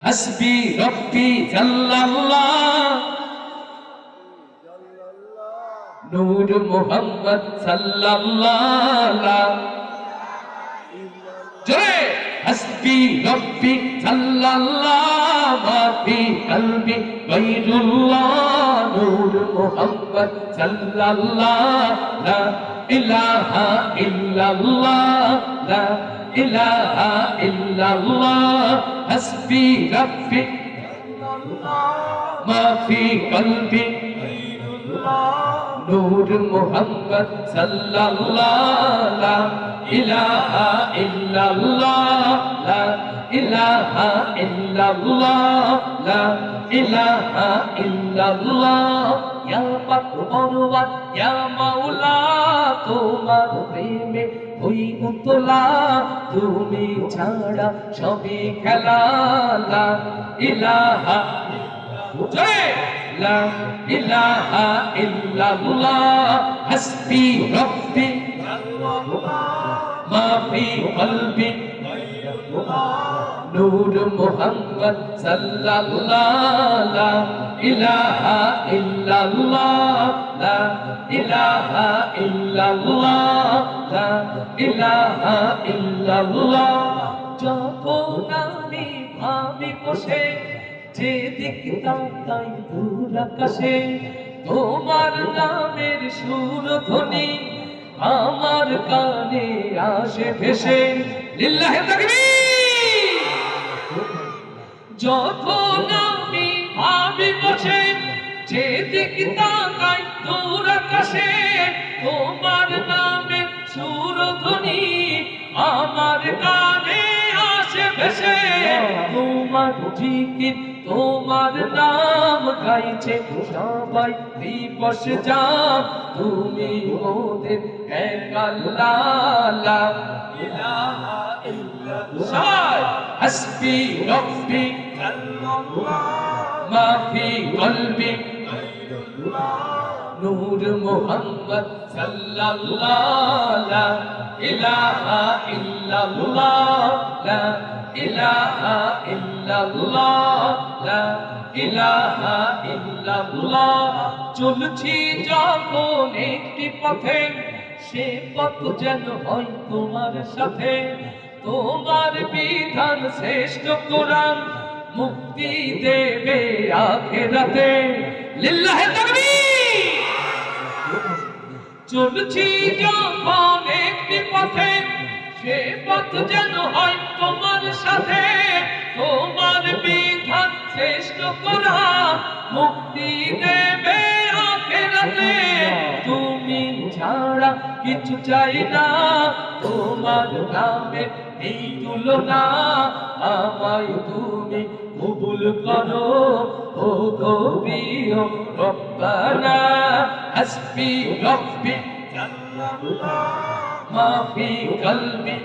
হাসবি রব্বি জাল্লাল্লাহ নূর মুহাম্মদ সাল্লাল্লাহ জয় হাসবি রব্বি সাল্লাল্লাহ মা ফি কলবি গায়রুল্লাহ নূর মুহাম্মদ সাল্লাল্লাহ লা ইলাহা ইল্লাল্লাহ লা ইলাহা ইল্লাল্লাহ হাসবি রব্বি মা ফি কলবি নূর মুহাম্মদ সাল্লাল্লাহ লা ইলাহা ইল্লাল্লাহ লা ইলাহা ইল্লাল্লাহ লা ইলাহা ইল্লাল্লাহ ইয়া পাকরওয়াত ইয়া মাওলা তোমার প্রেমে ওই উতলা তুমি ছাড়া সবই খেলা লা ইলাহা জয় লা ইলাহা ইল্লাল্লাহ হাসবি রব্বি মা ফি কলবি নূর মুহাম্মদ সাল্লাল্লাহ লা ইলাহা ইল্লাল্লাহ লা ইলাহা ইল্লাল্লাহ লা ইলাহা ইল্লাল্লাহ যখন আমি ভাবি বসে যেদিক তাকাই দূর আকাশে তোমার নামের সুর ধ্বনি আমার কানে আসে ভেসে লিল্লাহি তাকবীর যখন আমি ভাবি বসে যেদিক তাকাই দূর আকাশে তোমার নামের সুর ধ্বনি আমার কানে আসে ভেসে তোমার জিকির তোমার নাম গাইছে সবাই দিবস যাম তুমি মোদের এক আল্লাহ লা ইলাহা ইল্লাল্লাহ হাসবি রব্বি মা ফি কলবি নূর মুহাম্মদ সাল্লাল্লাহ লা ইলাহা ইল্লাল্লাহ লা ইলাহা ইল্লাল্লাহ লা ইলাহা ইল্লাল্লাহ চলছি যখন একটি পথে সে পথ যেন হয় তোমার সাথে তোমার বিধান শ্রেষ্ঠ কোরআন মুক্তি দেবে আখিরাতে লিল্লাহি তাকবীর চলছি যখন একটি পথে সে পথ যেন হয় তোমার সাথে তোমার বিধান শ্রেষ্ঠ কোরআন মুক্তি দেবে আখিরাতে তুমি ছাড়া কিছু চাই না তোমার নামে এই তুলনা আমায় তুমি কবুল করো ও গো প্রিয় রব্বানা হাসবি রব্বি মা ফি কলবি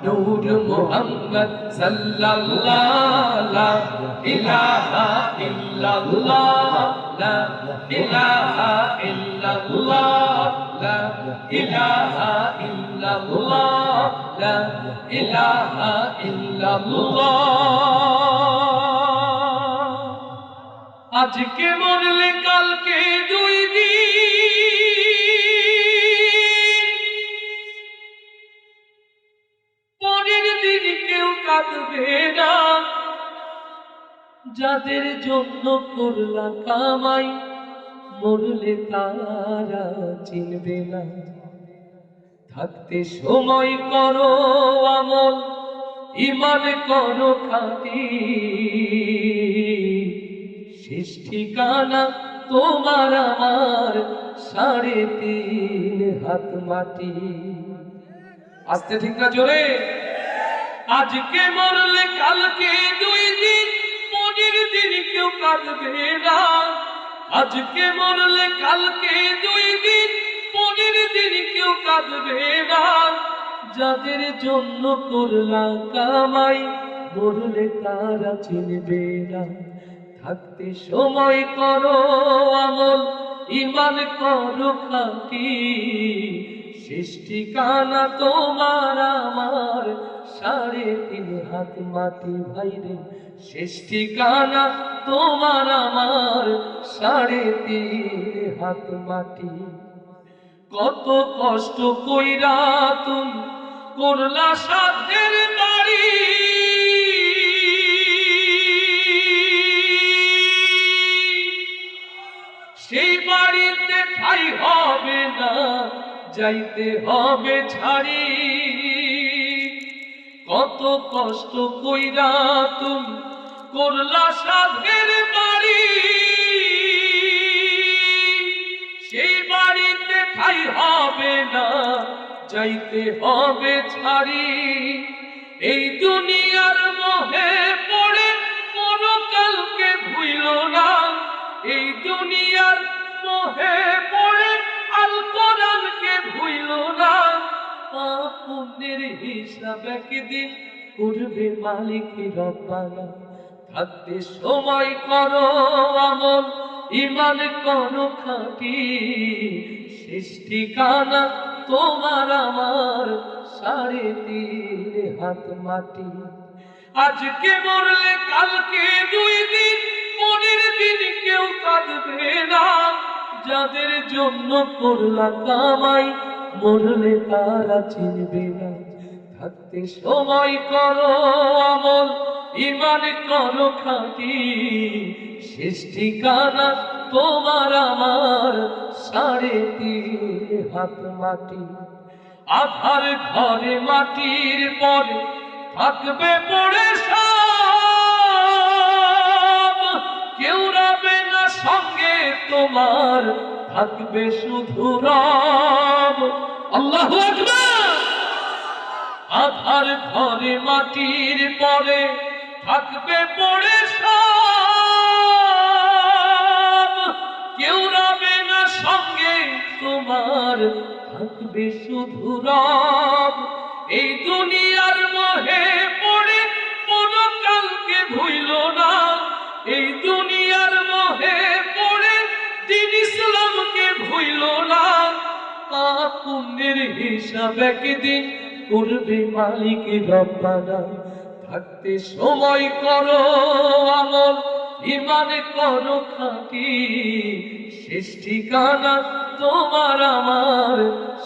নূর মুহাম্মদ সাল্লাল্লাহ লা ইলাহা ইল্লাল্লাহ লা ইলাহা ইল্লাল্লাহ লা ইলাহা ইল্লাল্লাহ লা ইলাহা ইল্লাল্লাহ আজকে মরলে কালকে দুই দিন পরের দিন কেউ কাঁদবে না যাদের জন্য করলা কামাই মরলে তারা চিনবে না থাকতে সময় করো আমল ঈমান করো খাঁটি শেষ ঠিকানা তোমার আমার 3.5 হাত মাটি আস্তে ঠিক না জোরে আজকে মরলে কালকে দুই দিন পরের দিন কেউ কাঁদবে না আজকে মরলে কালকে দুই দিন পরের দিন কেউ কাঁদবে না যাদের জন্য করলা কামাই মরলে তারা চিনবে না থাকতে সময় করো আমল ঈমান করো খাঁটি শেষ ঠিকানা তোমার আমার 3.5 হাত মাটি ভাইরে, শেষ ঠিকানা তোমার আমার 3.5 হাত মাটি। কত কষ্ট কইরা তুমি করলা সাধ্যের বাড়ি, সেই বাড়িতে ঠাই হবে না, যাইতে হবে ছাড়ি। কত কষ্ট কইরা তুমি করলা সাধ্যের বাড়ি, সেই বাড়িতে ঠাই হবে না, যাইতে হবে ছাড়ি। এই দুনিয়ার মোহে পড়ে পরকালকে ভুইল না, এই দুনিয়ার মোহে পড়ে আল কোরআনকে ভুইল না। পাপ পুণ্যের হিসাব একদিন করবে মালিক রব্বানা। থাকতে সময় করো আমল, ঈমান করো খাঁটি, শেষ ঠিকানা তোমার আমার 3.5 হাত মাটি। আজকে মরলে কালকে 2 দিন, পরের দিন কেউ কাঁদবে না। যাদের জন্য করলা কামাই, মরলে তারা চিনবে না। থাকতে সময় করো আমল, ঈমান করো খাঁটি, শেষ ঠিকানা তোমার আমার 3.5 হাত মাটি। আধার ঘরে মাটির পরে থাকবে পড়ে সব, কেউ রবে না সঙ্গে তোমার, থাকবে শুধু রব। আল্লাহু আকবার। আধার ঘরে মাটির পরে থাকবে পড়ে সব, কেউ রবে না সঙ্গে তোমার, থাকবে শুধু রব। এই দুনিয়ার মোহে পড়ে পরকালকে ভুইল না, এই দুনিয়ার মোহে পড়ে দ্বীন ইসলামকে ভুইল না। পাপ পুণ্যের হিসাব একদিন করবে মালিক রব্বানা। থাকতে সময় করো আমল, ঈমান করো খাঁটি, শেষ ঠিকানা তোমার আমার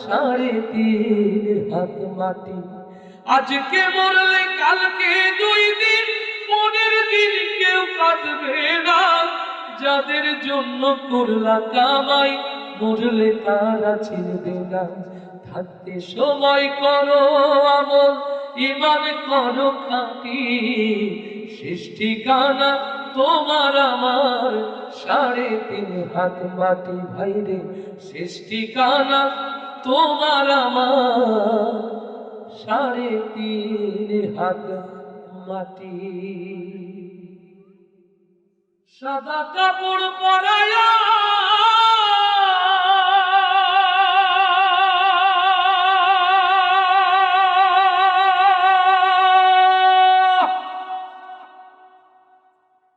3.5 হাত মাটি। আজকে মরলে কালকে 2 দিন, পরের দিন কেউ কাঁদবে না। যাদের জন্য করলা কামাই, মরলে তারা চিনবে না। থাকতে সময় করো আমল, ঈমান করো খাঁটি, শেষ ঠিকানা তোমার আমার 3.5 হাত মাটি ভাইরে, শেষ ঠিকানা তোমার আমার 3.5 হাত মাটি। সাদা কাপড় পরায়া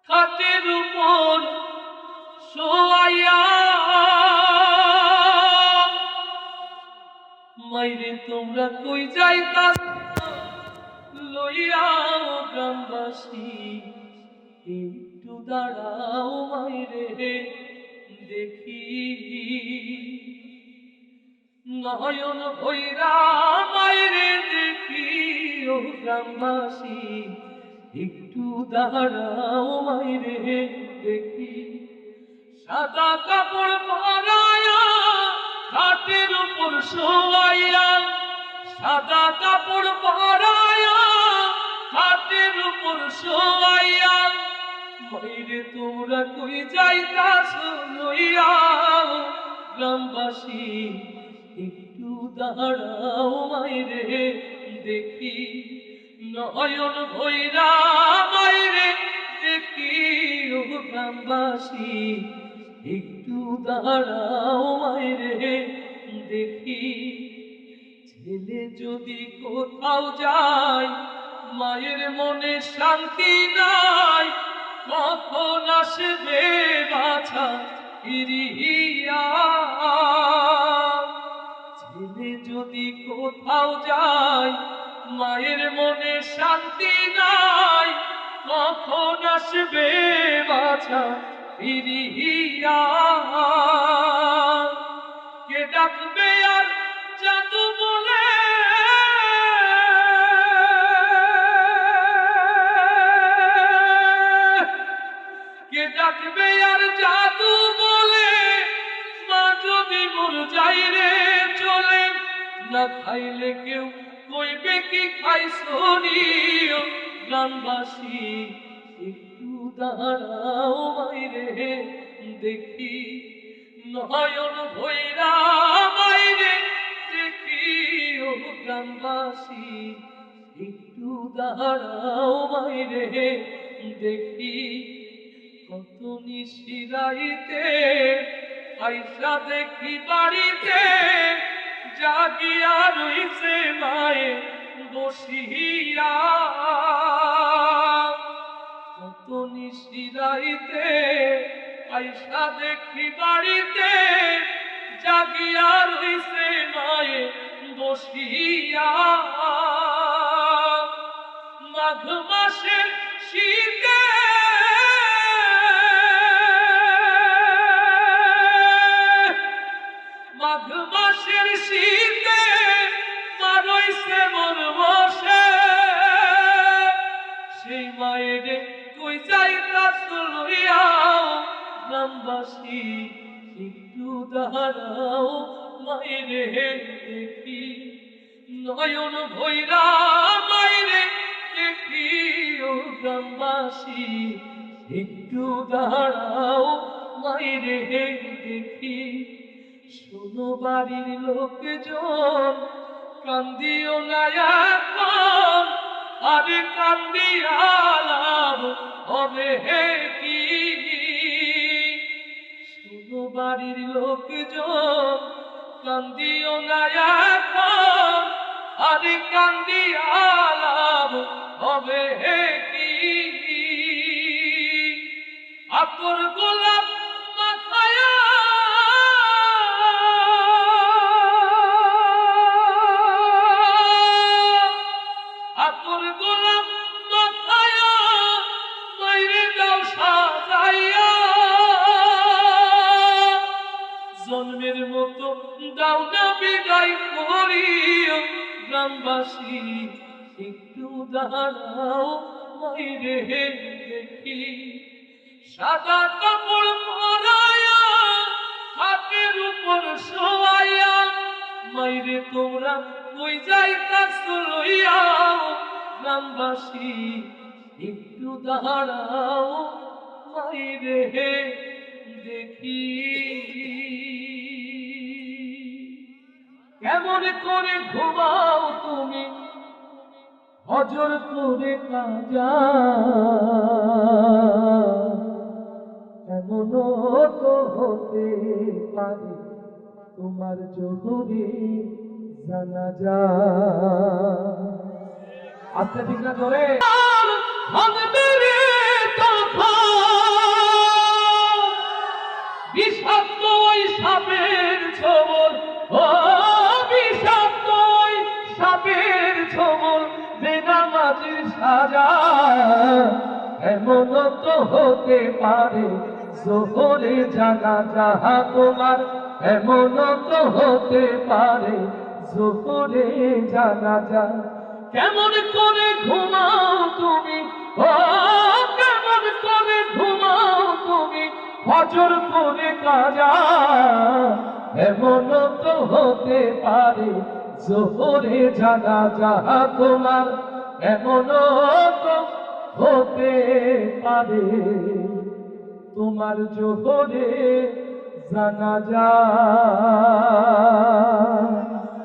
খাটের উপর শোয়াইয়া, মাইরে তোমরা কই যাইতা লইয়া গ্রামবাসী, একটু দাঁড়াও মাইরে দেখি। নয়ন ভৈরা মাইরে দেখি, ও গ্রামবাসী একটু দাঁড়াও মাইরে দেখি। সাদা কাপড় পরায়া খাটের উপর শোয়াইয়া, সাদা কাপড় পরায়া খাটের উপর শোয়াইয়া, মাইরে তোমরা কই যাইতাছ লইয়া গ্রামবাসী একটু দাঁড়াও মাইরে দেখি। নয়ন ভৈরা মাইরে দেখি, ও গ্রামবাসী একটু দাঁড়াও মাইরে দেখি। ছেলে যদি কোথাও যায়, মায়ের মনে শান্তি নাই, কখন আসবে বাছা ফিরিয়া। ছেলে যদি কোথাও যায়, মায়ের মনে শান্তি নাই, কখন আসবে বাছা ফিরিয়া। কে ডাকবে আর জাদু বলে, কে ডাকবে আর জাদু বলে, মা যদি মোর যাই রে চলে। না খাইলে কেউ কইবে কি খাইছনি, গ্রামবাসী একটু দাঁড়াও মাইরে দেখি, নয়ন ভৈরা মাইরে দেখি। ও গ্রামবাসী একটু দাঁড়াও মাইরে দেখি, কত নিশিরাইতে আইসা দেখি বাড়িতে, জাগিয়া রইছে মায়ে বসিয়া। কত নিশিরাইতে আইসা দেখি বাড়িতে, জাগিয়া রইছে মায়ে বসিয়া। মাঘ মাসের শীতে মাঘ মাসের শীতে মা রইছে মোর বসে, সেই মায়ের কই যাইতাছ লইয়া। গ্রামবাসী একটু দাঁড়াও মায়েরে দেখি, নয়ন ভৈরা মায়েরে দেখি। ও গ্রামবাসী একটু দাঁড়াও মায়েরে দেখি, শোনো বাড়ির লোকজন কান্দিও না এখন, আরে কান্দিয়া লাভ হবে কি। শোনো বাড়ির লোকজন কান্দিও না এখন, আরে কান্দিয়া লাভ হবে কি। আতর গোলাপ মাথায় আতর গোলাপ মাথায় মাইরে দাও সাজাইয়া, জন্মের মতো দাও না বিদায় করিও। গ্রামবাসী একটু দাঁড়াও মাইরে দেখি, সাদা কাপড় পরায়া হাতের উপর শোয়াইয়া, মাইরে তোমরা কই যাইতাছ লইয়া। গ্রামবাসী একটু দাঁড়াও মাইরে দেখি, কেমন করে ঘুমাও তুমি হজর করে কাজা, এমনও তো হতে পারে তোমার জোহরে জানাজা। আচ্ছা ঠিক না জোরে বিষাক্ত ওই সাপের ছোবল, ও বিষাক্ত ওই সাপের ছোবল, বেনামাজির সাজা। এমন তো হতে পারে জোহরে জানাজা তোমার, এমন তো হতে পারে জোহরে জানাজা। কেমন করে ঘুমাও তুমি, ও কেমন করে ঘুমাও তুমি হজর করে কাজা, এমন তো হতে পারে জোহরে জানাজা তোমার, এমন তো হতে পারে তোমার জোহরে জানাজা।